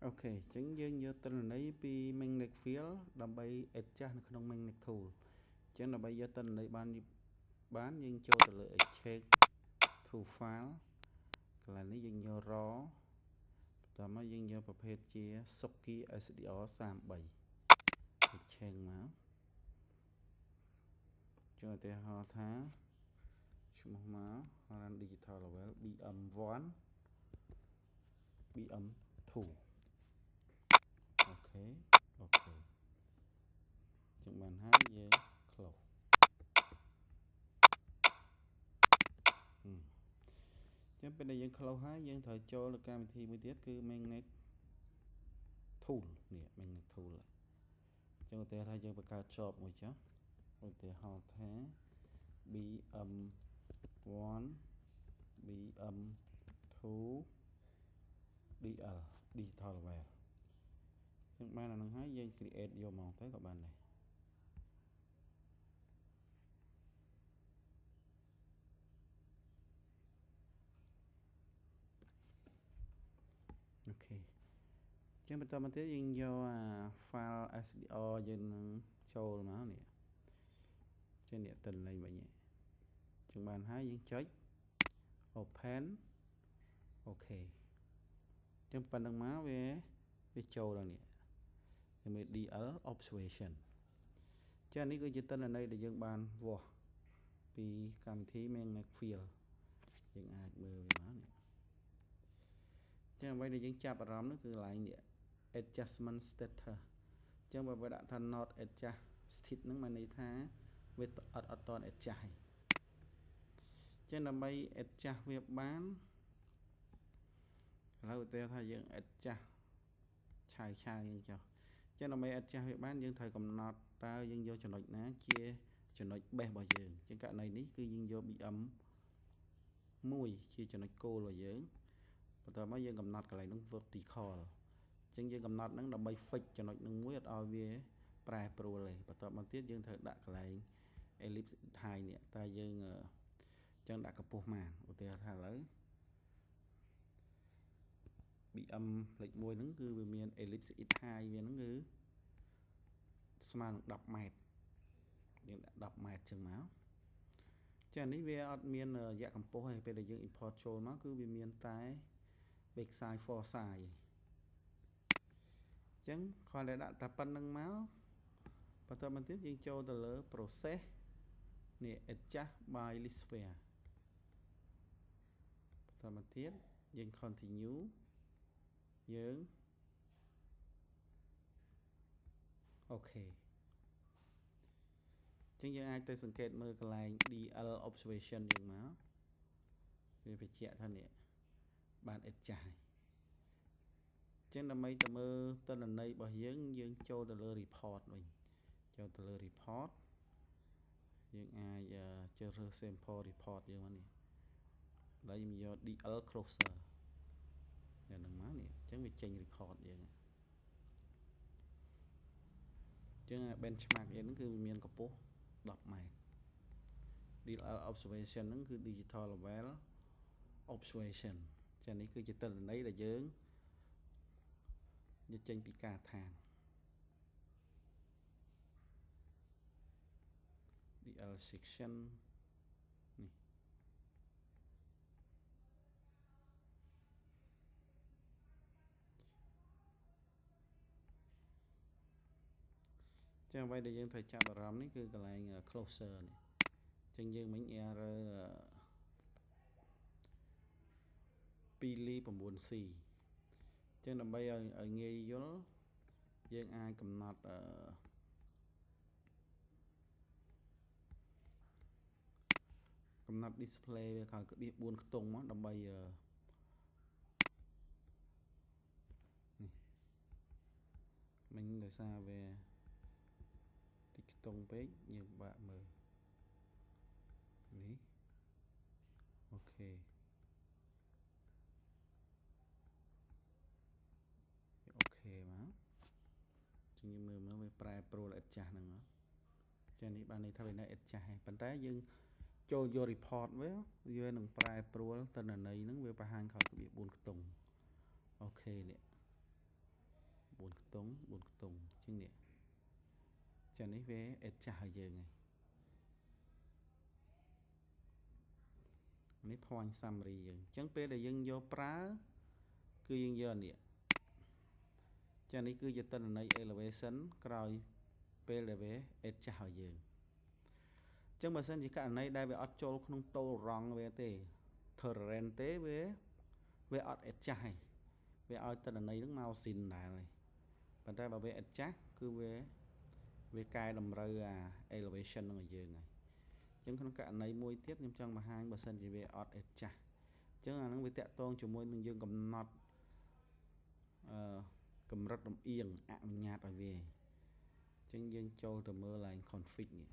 ok chẳng dương vô tên lấy pi magnet field đâm bay adjust nó không magnet tool chẳng là bây giờ tên lấy bán nhưng cho từ lợi check to file là nó dương vô raw tầm nó dương vôประเภท chia Socky SDO 37 check mà cho tới họ thá chúng mà họ đang digital level BM1 BM2 ok ok chúng mình hát về close chứ bên đây dân close hát dân thời cho là cam thì mới tiết cứ magnet tool nè magnet tool lại cho người ta thay dân bạc ca chop một chứ người ta họ thế BM1 BM2 DL digital level nhưng mà là nó hát dân create vô màu tới các bạn này ok chứ bây giờ mình tiếp dân vô file SDO dân show nó nè trên điện tình này vậy nhỉ chúng bạn hãy dân check open ok trong phần đăng máu về show là nè thì mình đi ở observation cho nên cái tên là đây để dân bàn vô vì cảm thấy mình feel dân ai bơ về má nè cho vậy để dân chạp ở đó nó cứ lại nè adjustment status cho mà đã thành not adjust state nó mà này thá với ở toàn adjust cho nên bây adjust việc bán lâu tiêu thay dân adjust chai như cho cho nên bây adjust việc bán dân thời cầm not ta dân vôចំណុចណាជាចំណុច base របស់យើងជាករណីនេះគឺយើងយក BM មួយជាចំណុចគោលរបស់យើងបន្ទាប់មកយើងកំណត់កន្លែងនោះ vertical អញ្ចឹងយើងកំណត់ហ្នឹងដើម្បី fix ចំណុចនឹងមួយអត់ឲ្យវាប្រែប្រួលទេបន្ទាប់មកទៀតយើងត្រូវដាក់កន្លែង ellipse height នេះតែយើងចឹងដាក់កម្ពស់មកឧទាហរណ៍ថាឥឡូវ BM លេខ1ហ្នឹងគឺវាមាន ellipse height វាហ្នឹងគឺស្មើនឹង10ម៉ែត្រយើងដាក់10ម៉ែត្រចឹងមកចានេះវាអត់មានរយៈកម្ពស់ទេពេលដែលយើង import ចូលមកគឺវាមានតែ back side for side អញ្ចឹងគ្រាន់តែដាក់តែប៉ុណ្្នឹងមកបន្តមកទៀតយើងចូលទៅលើ process នេះ adjust by least square បន្តមកទៀតយើង continue យើងអូខេអញ្ចឹងយើងអាចទៅសង្កេតមើលកន្លែង DL observation យើងមកវាបញ្ជាក់ថានេះបាន adjust ហើយចឹងដើម្បីទៅមើលទិន្នន័យរបស់យើងចូលទៅលើ report វិញចូលទៅលើ report យើងអាចជ្រើសរើស sample report យើងមកនេះហើយយើងយក DL closer យ៉ាងហ្នឹងមកនេះអញ្ចឹងវាចេញ report យើងអញ្ចឹង benchmark យើងហ្នឹងគឺវាមានកម្ពស់10ម៉ែត្រ DL observation ហ្នឹងគឺ digital level observation ចានេះគឺជាទិន្នន័យដែលយើងនិយាយចេញពីការឋាន DL section នេះចឹងអ្វីដែលយើងត្រូវចាប់អារម្មណ៍នេះគឺកន្លែង closer នេះចឹងយើងមិញ error 2 ly 9c ចឹងដើម្បីឲ្យងាយយល់យើងអាចកំណត់display វាខាងក្បៀស4ខ្ទង់មកដើម្បីនេះមិញដោយសារវាតិចខ្ទង់ពេកយើងពិបាកមើលនេះអូខេអូខេមកចឹងយើងមើលវាប្រែប្រួល adjust ហ្នឹងចានេះបានន័យថាវានៅ adjust ហើយប៉ុន្តែយើងចូលយក report វានឹងប្រែប្រួលទិន្នន័យហ្នឹងវាបង្ហាញខោក្បៀស4ខ្ទង់អូខេនេះ ខ្ទង់4ខ្ទង់អញ្ចឹងនេះចានេះវា adjust ឲ្យយើងហើយនេះ point summary យើងអញ្ចឹងពេលដែលយើងយកប្រើគឺយើងយកនេះចានេះគឺជាទិន្នន័យ elevation ក្រោយពេលដែលវា adjust ឲ្យយើងអញ្ចឹងបើសិនជាករណីដែលវាអត់ចូលក្នុងតូលរងវាទេ terrain ទេវាអត់ adjust ទេវាឲ្យទិន្នន័យហ្នឹងមកស៊ីនដែរហើយប៉ុន្តែបើវា adjust គឺវាកែតម្រូវអា elevation ហ្នឹងឲ្យយើងហើយអញ្ចឹងក្នុងករណីមួយទៀតខ្ញុំចង់បង្ហាញបើសិនជាវាអត់ adjust អញ្ចឹងអាហ្នឹងវាតាក់ទងជាមួយនឹងយើងកំណត់កម្រិតលំអៀងអនុញ្ញាតឲ្យវាអញ្ចឹងយើងចូលទៅមើលឡើង config នេះ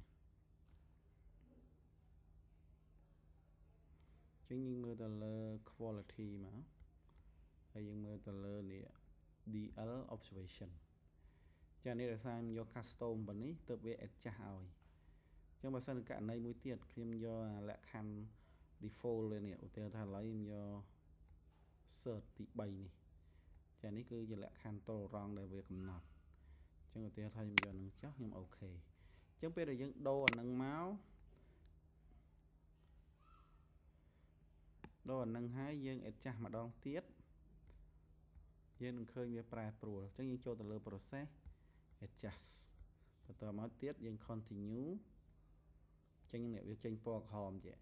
អញ្ចឹងយើងមើលទៅលើ quality មកហើយយើងមើលទៅលើនេះ DL observation ចានេះដោយសារខ្ញុំយក custom ប៉ុណ្នេះទើបវា adjust ឲ្យអញ្ចឹងបើសិនករណីមួយទៀតខ្ញុំយកលក្ខខណ្ឌ default នេះឧទាហរណ៍ថាឥឡូវខ្ញុំយក search ទី3នេះចានេះគឺជាលក្ខខណ្ឌតលរងដែលវាកំណត់អញ្ចឹងឧទាហរណ៍ថាខ្ញុំយកនឹងចុះខ្ញុំអូខេអញ្ចឹងពេលដែលយើងដូរអានឹងមកដូរអានឹងហើយយើង adjust ម្ដងទៀតយើងនឹងឃើញវាប្រែប្រួលអញ្ចឹងយើងចូលទៅលើ process adjust បន្តមកទៀតយើង continue អញ្ចឹងនេះវាចេញពណ៌ក្រហមចេះ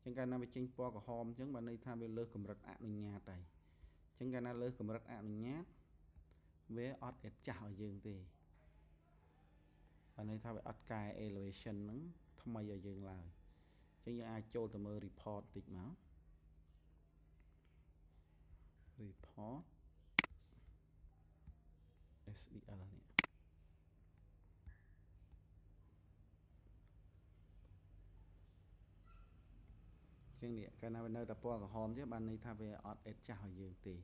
អញ្ចឹងកាលណាវាចេញពណ៌ក្រហមអញ្ចឹងបានន័យថាវាលើសកម្រិតអនុញ្ញាតហើយអញ្ចឹងកាលណាលើសកម្រិតអនុញ្ញាតវាអត់ adjust ឲ្យយើងទេបានន័យថាវាអត់កែ elevation ហ្នឹងថ្មីឲ្យយើងឡើយអញ្ចឹងយើងអាចចូលទៅមើល report តិចមក report SDL នេះអញ្ចឹងនេះកាលណាវានៅតែពណ៌ក្រហមទេបានន័យថាវាអត់ adjust ឲ្យយើងទេ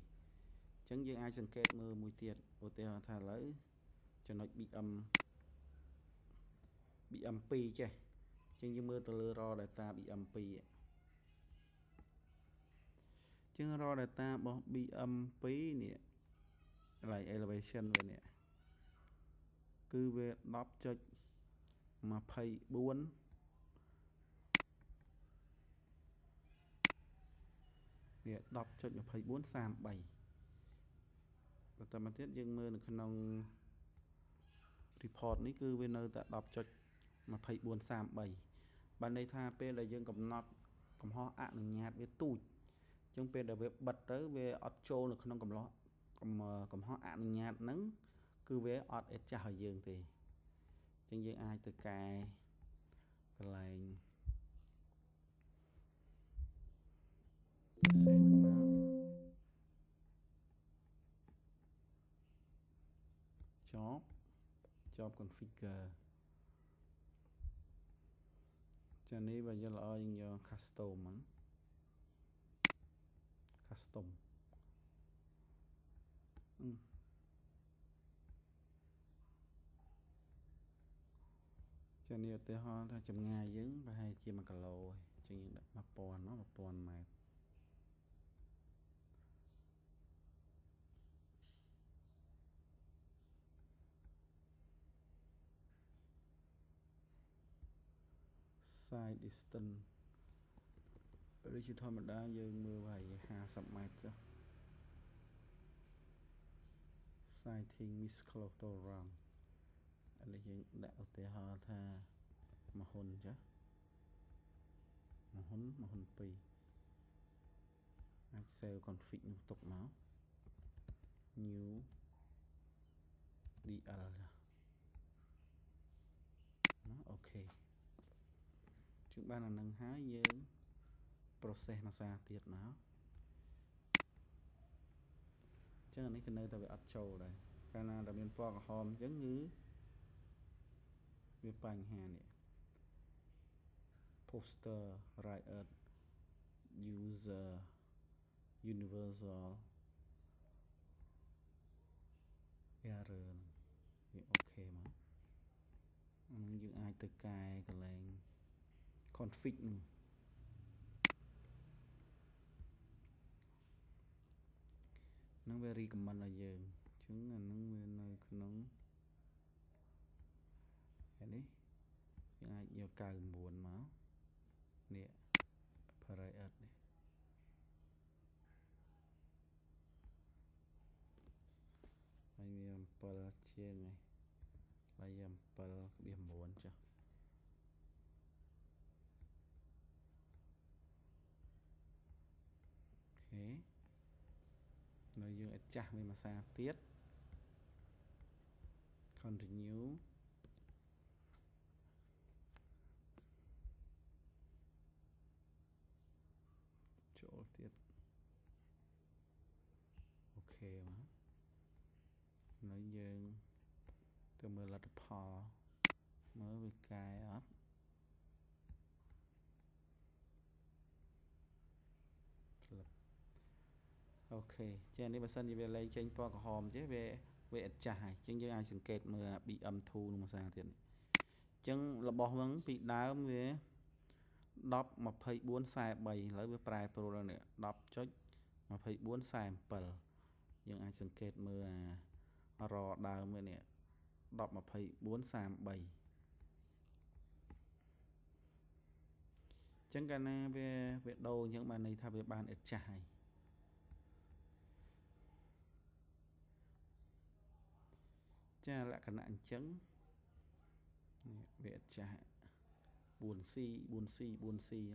អញ្ចឹងយើងអាចសង្កេតមើលមួយទៀតឧទាហរណ៍ថាឥឡូវចំណុច BM2 ចេះអញ្ចឹងយើងមើលទៅលើ raw data BM2 អញ្ចឹង raw data របស់ BM2 នេះកន្លែង elevation វានេះគឺវា 10.24 នេះ 10.2433 បន្តមកទៀតយើងមើលនៅក្នុង report នេះគឺវានៅតែ 10.2433 បានន័យថាពេលដែលយើងកំណត់កំហុសអនុញ្ញាតវាទូចអញ្ចឹងពេលដែលវាបិទទៅវាអត់ចូលនៅក្នុងកំហុសអនុញ្ញាតហ្នឹងគឺវាអត់ adjust ឲ្យយើងទេអញ្ចឹងយើងអាចទៅកែកន្លែង set មកjob configure ចានេះបើយកល្អយើងយក custom ហ្នឹង custom ចានេះឧទាហរណ៍ថាចម្ងាយយើងប្រហែលជា1គីឡូហើយអញ្ចឹងយើងដាក់ 1000 ម៉ែត្រside distance ដូចជាធម្មតាយើងមើលហើយ50ម៉ែត្រចុះ sighting miss close to wrong ឥឡូវយើងដាក់ឧទាហរណ៍ថាមហ៊ុនចាមហ៊ុន2អាច save config នឹងទុកមក new DL ណាអូខេជាងបានអានឹងហើយយើង process មួយសារទៀតមកអញ្ចឹងអានេះគឺនៅតែវាអត់ចូលដែរកាលណាដែលមានពណ៌ក្រហមអញ្ចឹងគឺវាបញ្ហានេះ poster writer user universal error វាអូខេមកអានឹងយើងអាចទៅកែកន្លែង config នឹងវា recommend ឲ្យយើងអញ្ចឹងអានឹងវានៅក្នុង cài buồn máu nè phải ớt này anh em trên này lấy em điểm buồn chưa thế nói dương chả với mà xa tiết continue chỗ tiết ok mà nói dương từ mưa là phò mới với cài ớt ok trên đây bà sân thì về lấy trên po của hòm chứ về trải trên dương ai sừng kẹt mà bị âm thu mà xa tiền chân là bỏ vấn bị đá với đọc mà phải 4 xài 7 lấy với prai pro rồi nè đọc chốt mà phải 4 xài 7 nhưng ai sừng kẹt mà rò đào mới nè đọc mà phải 4 xài 7 chẳng cả na về đồ những bạn này thay về bàn ít trải cha lại cả nạn trứng về trải buồn si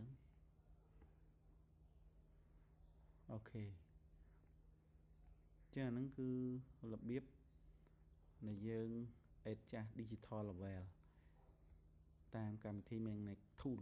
ok cha nó cứ là biết này dương cha digital là về tam cầm thi mình này tool